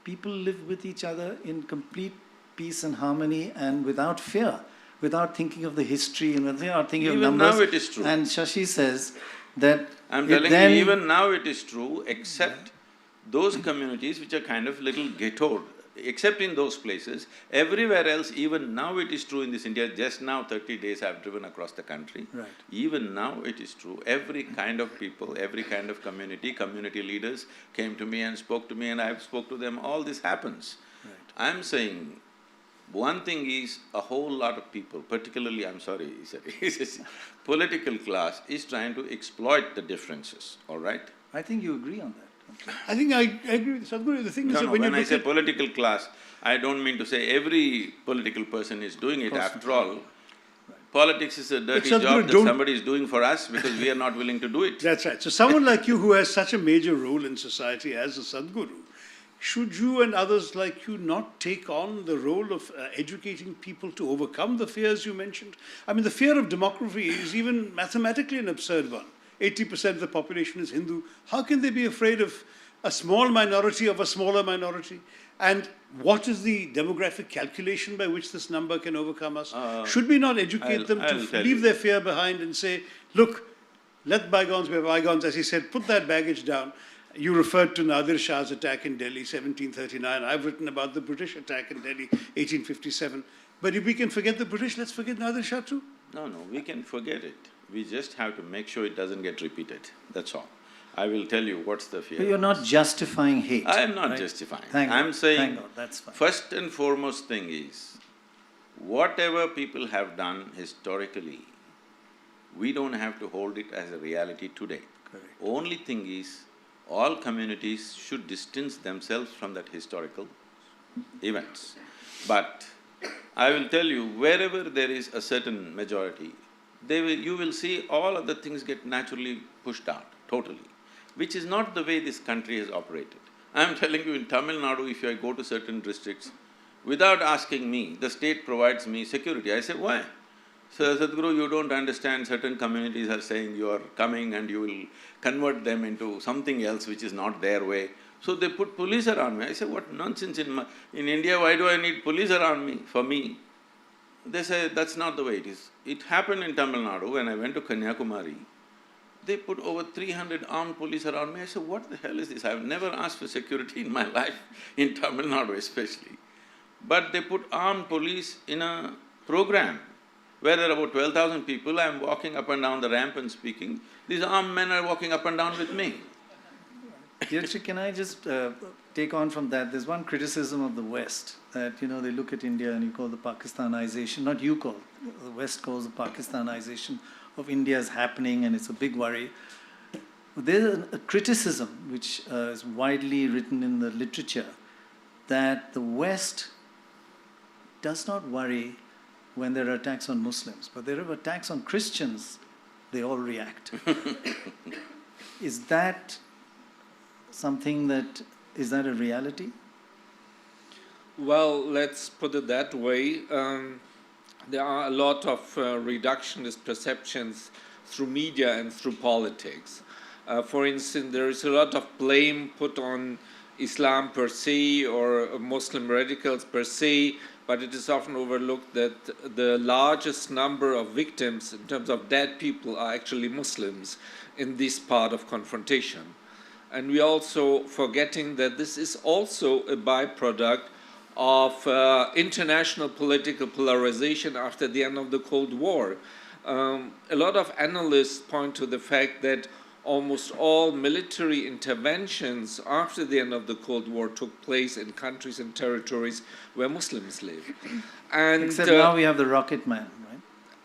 people live with each other in complete peace and harmony and without fear, without thinking of the history and without thinking Even of numbers. now it is true. And Shashi says that I'm it telling then, you, even now it is true, except those communities which are kind of little ghettoed, except in those places, everywhere else, even now it is true in this India, just now 30 days I've driven across the country. Right. Even now it is true, every kind of people, every kind of community leaders came to me and spoke to me and I spoke to them, all this happens. Right. I'm saying, one thing is a whole lot of people, particularly, I'm sorry, political class is trying to exploit the differences, all right? I think you agree on that. I think I agree with Sadhguru. The thing is No, that no, when when you I look say at… political class, I don't mean to say every political person is doing it. After all, politics is a dirty Sadhguru, job that don't- somebody is doing for us because we are not willing to do it. That's right. So someone like you who has such a major role in society as a Sadhguru, should you and others like you not take on the role of educating people to overcome the fears you mentioned? I mean, the fear of demography is even mathematically an absurd one. 80% of the population is Hindu. How can they be afraid of a small minority of a smaller minority? And what is the demographic calculation by which this number can overcome us? Should we not educate them I'll to tell leave you. their fear behind and say, look, let bygones be bygones, as he said, put that baggage down. You referred to Nadir Shah's attack in Delhi, 1739. I've written about the British attack in Delhi, 1857. But if we can forget the British, let's forget Nadir Shah too. No, we can forget it. We just have to make sure it doesn't get repeated, that's all. I will tell you what's the fear. But you're not justifying hate. I am not right? justifying. Thank I'm God. saying, Thank God. That's fine. first and foremost thing is, whatever people have done historically, we don't have to hold it as a reality today. Correct. Only thing is, all communities should distance themselves from that historical events. But I will tell you, wherever there is a certain majority, you will see all other things get naturally pushed out, totally, which is not the way this country has operated. I am telling you, in Tamil Nadu, if I go to certain districts, without asking me, the state provides me security. I say, why? So, Sadhguru, you don't understand, certain communities are saying you are coming and you will convert them into something else which is not their way. So they put police around me. I say, what nonsense, in India, why do I need police around me, for me? They say, that's not the way it is. It happened in Tamil Nadu when I went to Kanyakumari. They put over 300 armed police around me. I said, what the hell is this? I've never asked for security in my life, in Tamil Nadu especially. But they put armed police in a program where there are about 12,000 people. I'm walking up and down the ramp and speaking. These armed men are walking up and down with me. Yachi, can I just take on from that? There's one criticism of the West, that, they look at India and you call the Pakistanization, not you call, the West calls the Pakistanization of India is happening and it's a big worry. There's a criticism which is widely written in the literature that the West does not worry when there are attacks on Muslims, but there are attacks on Christians, they all react. Is that something that… is that a reality? Well, let's put it that way. There are a lot of reductionist perceptions through media and through politics. For instance, there is a lot of blame put on Islam per se or Muslim radicals per se, but it is often overlooked that the largest number of victims in terms of dead people are actually Muslims in this part of confrontation. And we also forgetting that this is also a byproduct of international political polarization after the end of the Cold War. A lot of analysts point to the fact that almost all military interventions after the end of the Cold War took place in countries and territories where Muslims live. And Except now we have the rocket man.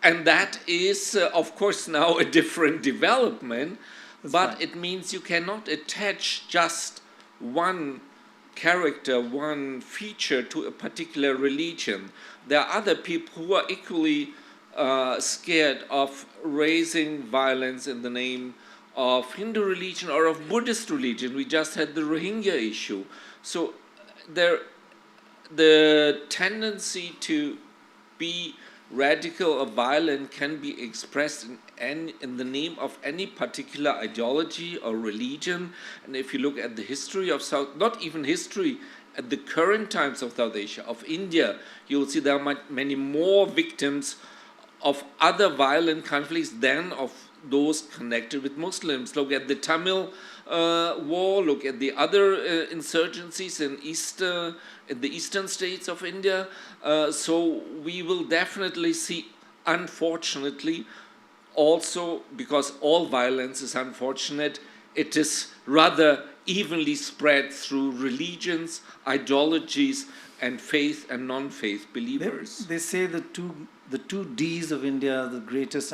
And that is, of course, now a different development, but fine. it means you cannot attach just one character, one feature to a particular religion. There are other people who are equally scared of raising violence in the name of Hindu religion or of Buddhist religion. We just had the Rohingya issue. So the tendency to be radical or violent can be expressed in the name of any particular ideology or religion. And if you look at the history of not even history, at the current times of South Asia, of India, you will see there are many more victims of other violent conflicts than of those connected with Muslims. Look at the Tamil war, look at the other insurgencies in the eastern states of India. So we will definitely see, unfortunately, also because all violence is unfortunate, it is rather evenly spread through religions, ideologies, and faith and non-faith believers. They say the two Ds of India are the greatest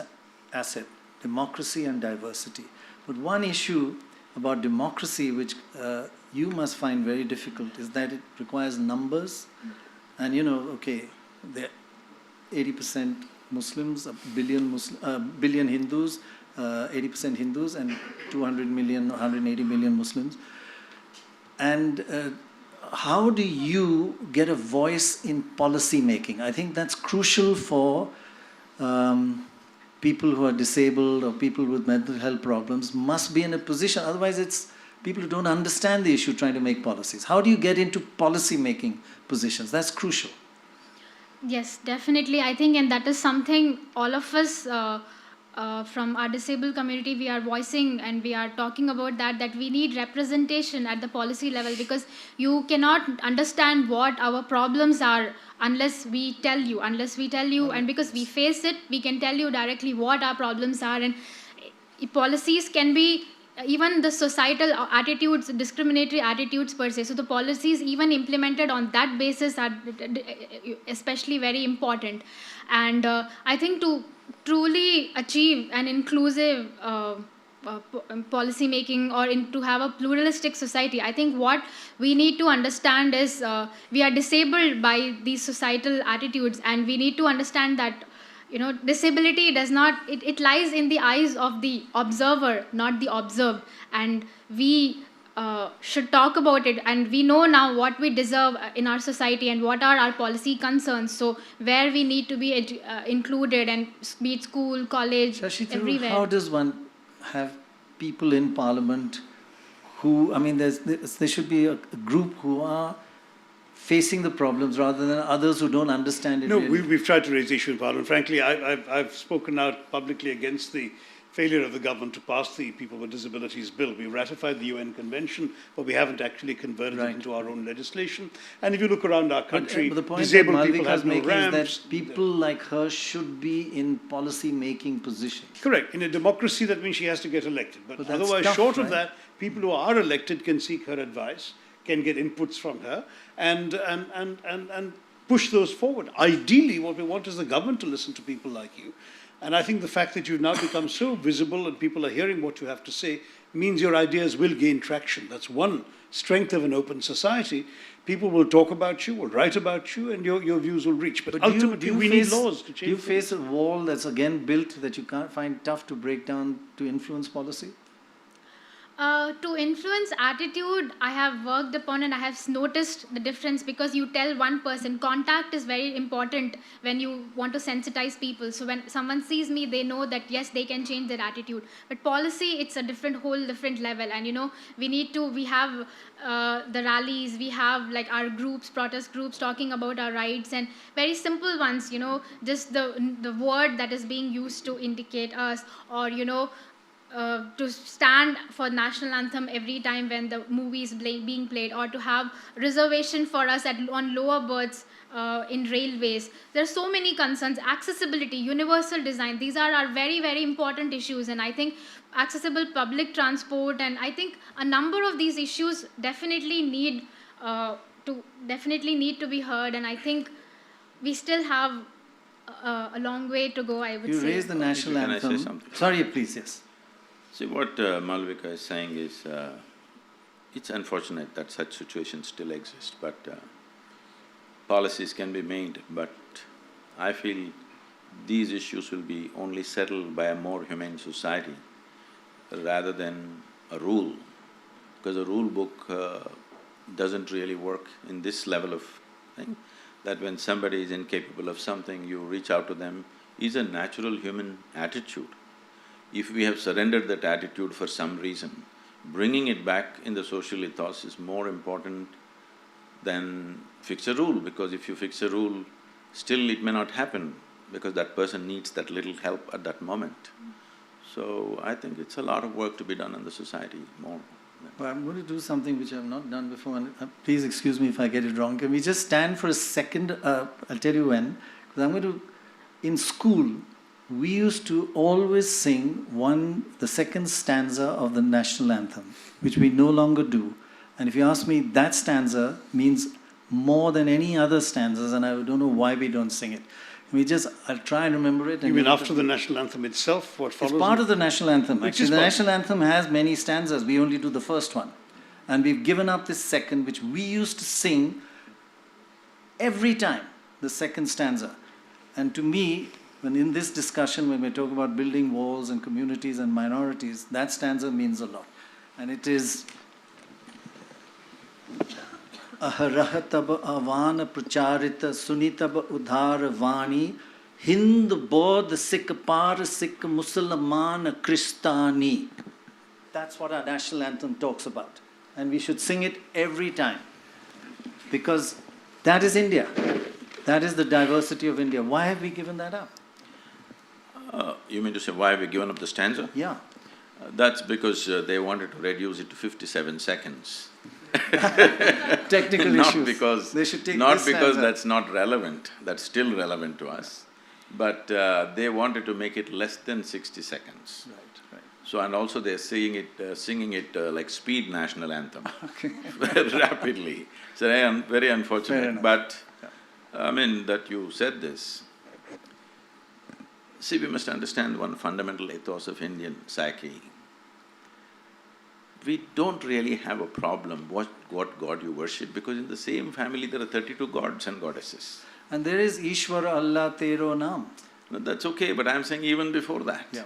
asset, democracy and diversity. But one issue about democracy, which you must find very difficult, is that it requires numbers. And there are 80% Muslims, a billion Hindus, 80% Hindus, and 200 million, 180 million Muslims. And how do you get a voice in policy making? I think that's crucial for people who are disabled or people with mental health problems must be in a position. Otherwise, it's people who don't understand the issue trying to make policies. How do you get into policy making positions? That's crucial. Yes, definitely. I think, and that is something all of us from our disabled community, we are voicing and we are talking about that we need representation at the policy level, because you cannot understand what our problems are unless we tell you, and because we face it, we can tell you directly what our problems are. And policies can be even the societal attitudes, discriminatory attitudes per se. So the policies even implemented on that basis are especially very important. And I think to truly achieve an inclusive policy making or to have a pluralistic society, I think what we need to understand is we are disabled by these societal attitudes, and we need to understand that disability does not, it lies in the eyes of the observer, not the observed. And we should talk about it, and we know now what we deserve in our society and what are our policy concerns. So where we need to be included, and be it school, college, Shashi Tharoor, everywhere. how does one have people in Parliament who, there should be a group who are facing the problems rather than others who don't understand it? No, really? we've tried to raise the issue in Parliament. Frankly, I've spoken out publicly against the failure of the government to pass the People with Disabilities Bill. We ratified the UN Convention, but we haven't actually converted it into our own legislation. And if you look around our country, but the point disabled that people Malvika have is no making ramps. is that people like her should be in policy-making positions. Correct. In a democracy, that means she has to get elected. But that's otherwise, tough, short right? of that, people who are elected can seek her advice, can get inputs from her, and push those forward. Ideally, what we want is the government to listen to people like you. And I think the fact that you've now become so visible and people are hearing what you have to say means your ideas will gain traction. That's one strength of an open society. People will talk about you, will write about you, and your views will reach. But ultimately, we need laws to change. Do you face a wall that's again built that you can't find tough to break down to influence policy? To influence attitude, I have worked upon and I have noticed the difference, because you tell one person, contact is very important when you want to sensitize people. So when someone sees me, they know that yes, they can change their attitude. But policy, it's a whole different level. And we have the rallies, we have like our groups, protest groups talking about our rights, and very simple ones, just the word that is being used to indicate us, or to stand for national anthem every time when the movie is being played, or to have reservation for us on lower berths in railways. There are so many concerns. Accessibility, universal design, these are our very, very important issues. And I think accessible public transport, and I think a number of these issues definitely need to be heard. And I think we still have a long way to go, I would You say. raised the national Can I anthem. say something? Sorry, please, yes. See, what Malvika is saying is, it's unfortunate that such situations still exist, but policies can be made, but I feel these issues will be only settled by a more humane society rather than a rule, because a rule book doesn't really work in this level of thing, that when somebody is incapable of something, you reach out to them, is a natural human attitude. If we have surrendered that attitude for some reason, bringing it back in the social ethos is more important than fix a rule, because if you fix a rule, still it may not happen because that person needs that little help at that moment. So I think it's a lot of work to be done in the society more. Well, I'm going to do something which I've not done before, and please excuse me if I get it wrong. Can we just stand for a second? I'll tell you when. Because I'm going to… In school, we used to always sing the second stanza of the national anthem, which we no longer do. And if you ask me, that stanza means more than any other stanzas, and I don't know why we don't sing it. I'll try and remember it. You mean after the national anthem itself, what follows? It's part of the national anthem. Which Actually, is the part- national anthem has many stanzas. We only do the first one. And we've given up this second, which we used to sing every time, the second stanza. And to me, when in this discussion, when we talk about building walls and communities and minorities, that stanza means a lot. And it is… Aharaha tab avana pracharita sunitab udhara vani Hind Bodh Sikh Par Sikh Musalman Kristani. That's what our national anthem talks about. And we should sing it every time. Because that is India. That is the diversity of India. Why have we given that up? You mean to say why have we given up the stanza? Yeah. That's because they wanted to reduce it to 57 seconds. Technical Not issues. because… They should take not this because stanza. that's not relevant, that's still relevant to us, but they wanted to make it less than 60 seconds. Right, right. So, and also they're singing it like speed national anthem, Okay. rapidly. So I am very Fair unfortunate, enough. but I mean that you said this. See, we must understand one fundamental ethos of Indian psyche. We don't really have a problem what god you worship, because in the same family there are 32 gods and goddesses. And there is Ishwar Allah Tero Naam. No, that's okay, but I'm saying even before that. Yeah.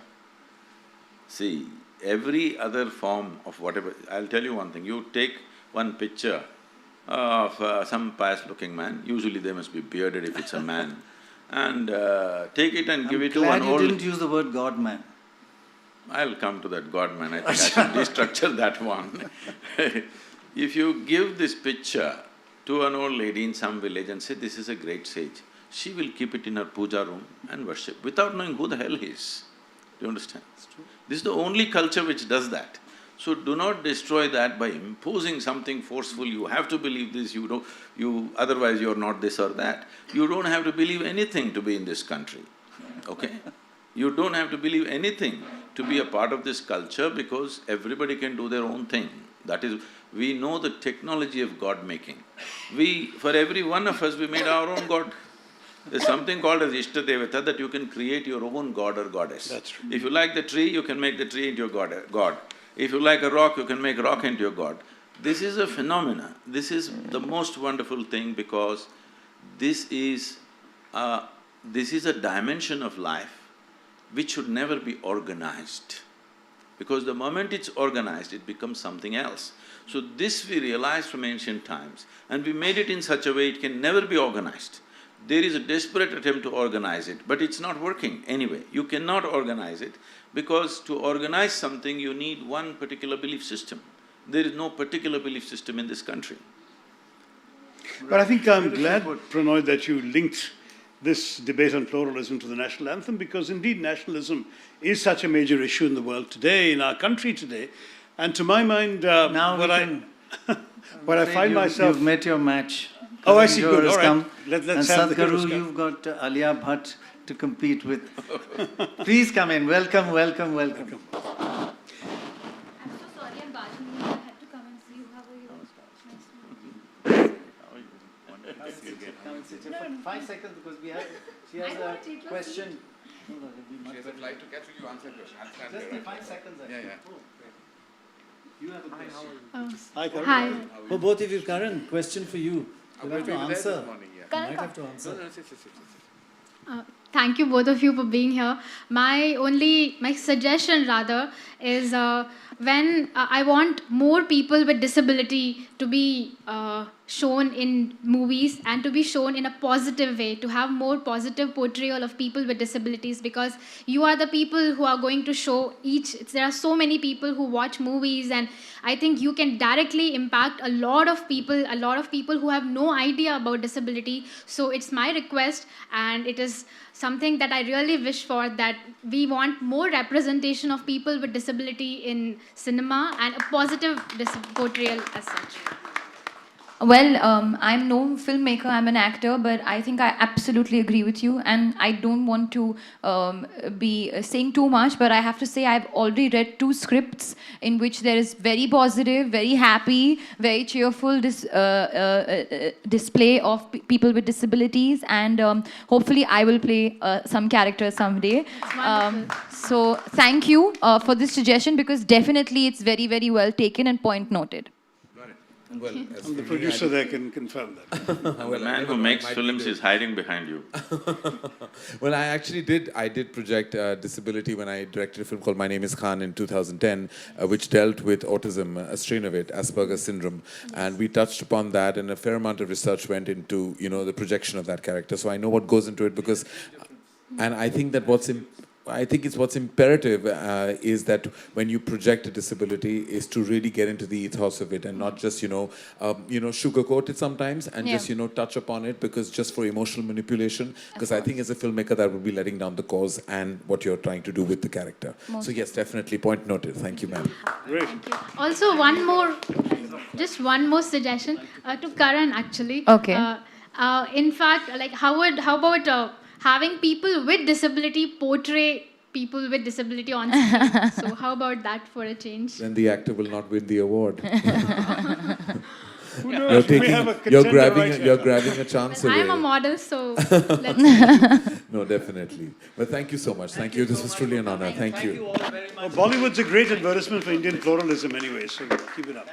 See, every other form of whatever… I'll tell you one thing, you take one picture of some pious-looking man, usually they must be bearded if it's a man, and take it and give it to Glad one you old… didn't use the word God man. I'll come to that God man, I think I should restructure that one. If you give this picture to an old lady in some village and say, this is a great sage, she will keep it in her puja room and worship without knowing who the hell he is. Do you understand? This is the only culture which does that. So do not destroy that by imposing something forceful, you have to believe this, otherwise you're not this or that. You don't have to believe anything to be in this country, okay? You don't have to believe anything to be a part of this culture, because everybody can do their own thing. That is, we know the technology of God-making. For every one of us, we made our own God. There's something called as Ishta Devata, that you can create your own god or goddess. That's true. If you like the tree, you can make the tree into your god. If you like a rock, you can make rock into your god. This is a phenomena. This is the most wonderful thing, because this is a dimension of life which should never be organized. Because the moment it's organized, it becomes something else. So this we realized from ancient times, and we made it in such a way it can never be organized. There is a desperate attempt to organize it, but it's not working anyway. You cannot organize it, because to organize something you need one particular belief system. There is no particular belief system in this country. But I think I'm glad, Pranoy, that you linked this debate on pluralism to the national anthem, because indeed nationalism is such a major issue in the world today, in our country today. And to my mind, Now what we I can… what I find myself… You've met your match. Oh, I see, Your good, has all right. come. Let's and have the heroes Sadhguru, come. you've got Alia Bhatt to compete with. Please come in. Welcome, welcome, welcome. I'm so sorry, I'm barging in. I had to come and see you. How are you? Nice to meet you. Come and sit here for 5 seconds, because she He has a question. She has a flight to catch. Will you answer a question? I'll stand Just there. the 5 seconds. I Yeah, think. yeah. You have a question. Hi, Karan. Hi. For both of you, Karan, question for you. We You have to were there this answer. morning, yeah. You might have to answer. No, sit. Thank you both of you for being here. My suggestion rather is when I want more people with disability to be shown in movies and to be shown in a positive way, to have more positive portrayal of people with disabilities, because you are the people who are going to show there are so many people who watch movies, and I think you can directly impact a lot of people who have no idea about disability. So it's my request, and it is something that I really wish for, that we want more representation of people with disability in cinema and a positive portrayal as such. Well, I'm no filmmaker, I'm an actor, but I think I absolutely agree with you, and I don't want to be saying too much, but I have to say I've already read 2 scripts in which there is very positive, very happy, very cheerful display of people with disabilities, and hopefully I will play some characters someday. So thank you for this suggestion, because definitely it's very, very well taken and point noted. Well, I'm the producer there, can confirm that. The man who makes films is hiding behind you. Well, I did project disability when I directed a film called My Name is Khan in 2010, which dealt with autism, a strain of it, Asperger's syndrome. And we touched upon that, and a fair amount of research went into, the projection of that character. So I know what goes into it, because, and I think that what's imperative is that when you project a disability is to really get into the ethos of it, and not just sugarcoat it sometimes, and just touch upon it because just for emotional manipulation, because I think as a filmmaker that would be letting down the cause and what you're trying to do with the character. So yes, definitely, point noted. Thank you, ma'am. Great. Also, one more suggestion to Karan, actually. Okay. In fact, like how about having people with disability portray people with disability on screen? So how about that for a change? Then the actor will not win the award. Who knows? We have a contender right here. You're grabbing a chance away. I'm a model, so let's see. No, definitely. But thank you so much. Thank you. This was truly an honor. Thank you. Thank you all very much. Bollywood's a great advertisement for Indian pluralism anyway, so keep it up.